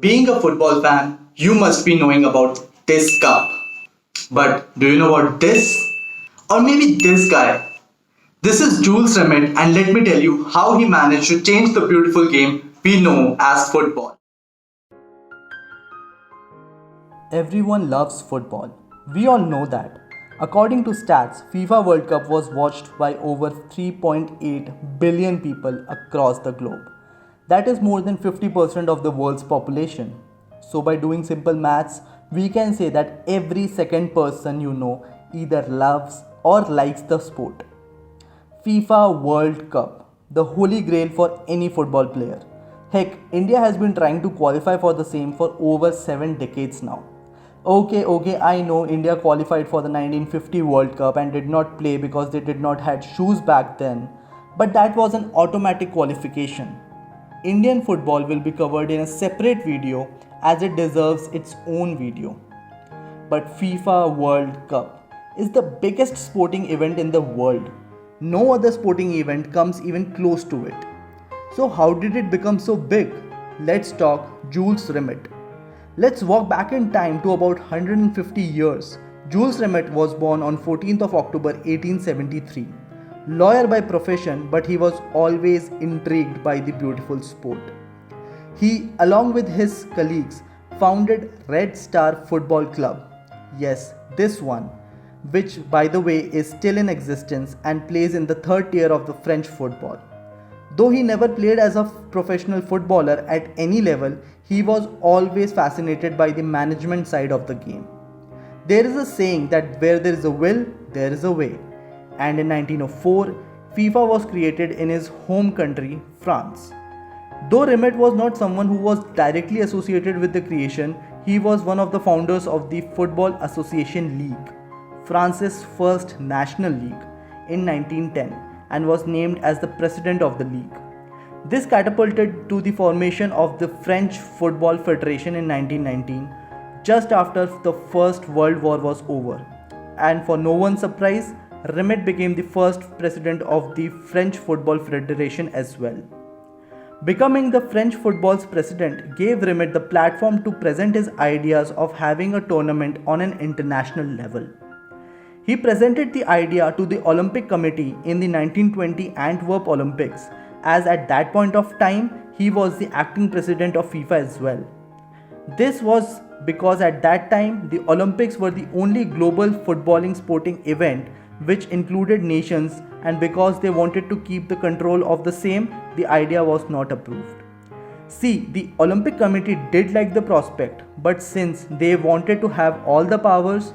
Being a football fan, you must be knowing about this cup. But do you know about this? Or maybe this guy? This is Jules Rimet, and let me tell you how he managed to change the beautiful game we know as football. Everyone loves football. We all know that. According to stats, FIFA World Cup was watched by over 3.8 billion people across the globe. That is more than 50% of the world's population. So, by doing simple maths, we can say that every second person you know either loves or likes the sport. FIFA World Cup, the holy grail for any football player. Heck, India has been trying to qualify for the same for over 7 decades now. Okay, I know India qualified for the 1950 World Cup and did not play because they did not had shoes back then, but that was an automatic qualification. Indian football will be covered in a separate video as it deserves its own video. But FIFA World Cup is the biggest sporting event in the world. No other sporting event comes even close to it. So, how did it become so big? Let's talk Jules Rimet. Let's walk back in time to about 150 years. Jules Rimet was born on 14th of October 1873. Lawyer by profession, but he was always intrigued by the beautiful sport. He, along with his colleagues, founded Red Star Football Club. Yes, this one, which by the way is still in existence and plays in the third tier of the French football. Though he never played as a professional footballer at any level, he was always fascinated by the management side of the game. There is a saying that where there is a will, there is a way. And in 1904, FIFA was created in his home country, France. Though Rimet was not someone who was directly associated with the creation, he was one of the founders of the Football Association League, France's first national league, in 1910 and was named as the president of the league. This catapulted to the formation of the French Football Federation in 1919, just after the First World War was over. And for no one's surprise, Rimet became the first president of the French Football Federation as well. Becoming the French football's president gave Rimet the platform to present his ideas of having a tournament on an international level. He presented the idea to the Olympic Committee in the 1920 Antwerp Olympics, as at that point of time he was the acting president of FIFA as well. This was because at that time the Olympics were the only global footballing sporting event which included nations, and because they wanted to keep the control of the same, the idea was not approved. See, the Olympic Committee did like the prospect, but since they wanted to have all the powers,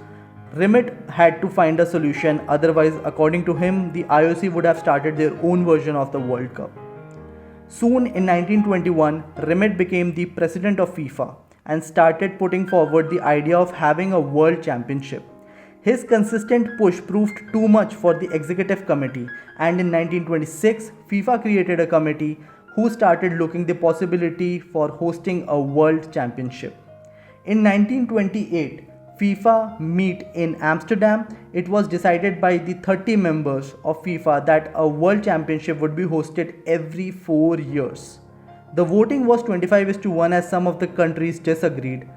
Rimet had to find a solution, otherwise, according to him, the IOC would have started their own version of the World Cup. Soon in 1921, Rimet became the president of FIFA and started putting forward the idea of having a world championship. His consistent push proved too much for the executive committee, and in 1926, FIFA created a committee who started looking the possibility for hosting a world championship. In 1928, FIFA meet in Amsterdam. It was decided by the 30 members of FIFA that a world championship would be hosted every 4 years. The voting was 25:1 as some of the countries disagreed.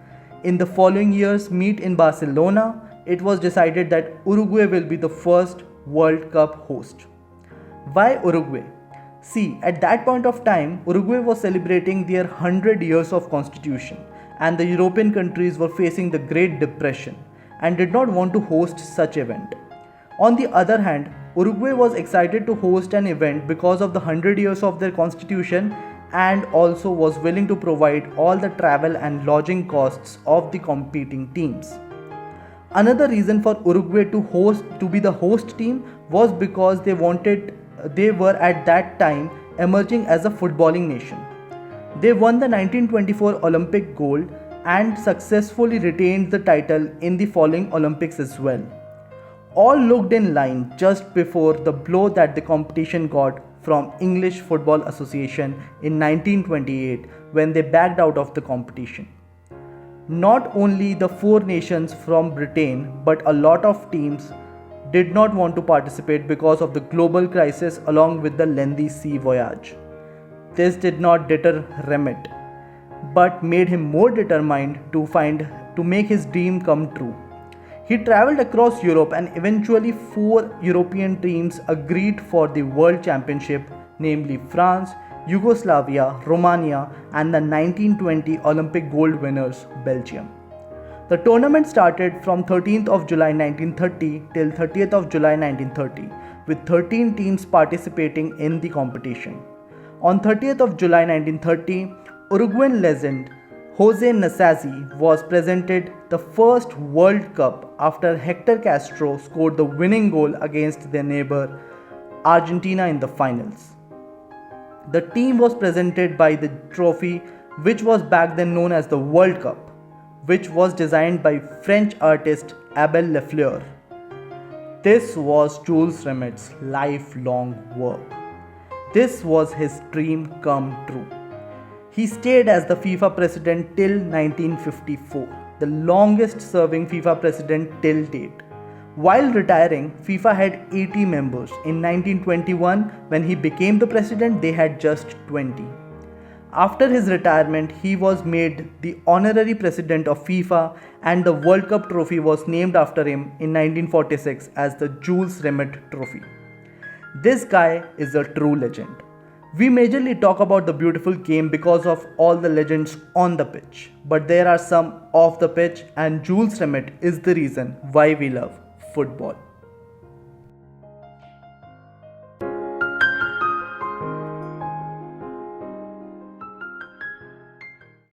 In the following years meet in Barcelona, it was decided that Uruguay will be the first World Cup host. Why Uruguay? See, at that point of time, Uruguay was celebrating their 100 years of constitution, and the European countries were facing the Great Depression and did not want to host such event. On the other hand, Uruguay was excited to host an event because of the 100 years of their constitution, and also was willing to provide all the travel and lodging costs of the competing teams. Another reason for Uruguay to be the host team was because they were at that time emerging as a footballing nation. They won the 1924 Olympic gold and successfully retained the title in the following Olympics as well. All looked in line just before the blow that the competition got from English Football Association in 1928 when they backed out of the competition. Not only the four nations from Britain, but a lot of teams did not want to participate because of the global crisis along with the lengthy sea voyage. This did not deter Rimet. but made him more determined to make his dream come true. He traveled across Europe and eventually four European teams agreed for the World Championship, namely France, Yugoslavia, Romania, and the 1920 Olympic gold winners Belgium. The tournament started from 13th of July 1930 till 30th of July 1930 with 13 teams participating in the competition. On 30th of July 1930, Uruguayan legend Jose Nasazzi was presented the first World Cup after Hector Castro scored the winning goal against their neighbor Argentina in the finals. The team was presented by the trophy, which was back then known as the World Cup, which was designed by French artist Abel Lafleur. This was Jules Rimet's lifelong work. This was his dream come true. He stayed as the FIFA president till 1954, the longest serving FIFA president till date. While retiring, FIFA had 80 members. In 1921, when he became the president, they had just 20. After his retirement, he was made the honorary president of FIFA and the World Cup trophy was named after him in 1946 as the Jules Rimet Trophy. This guy is a true legend. We majorly talk about the beautiful game because of all the legends on the pitch, but there are some off the pitch and Jules Rimet is the reason why we love football.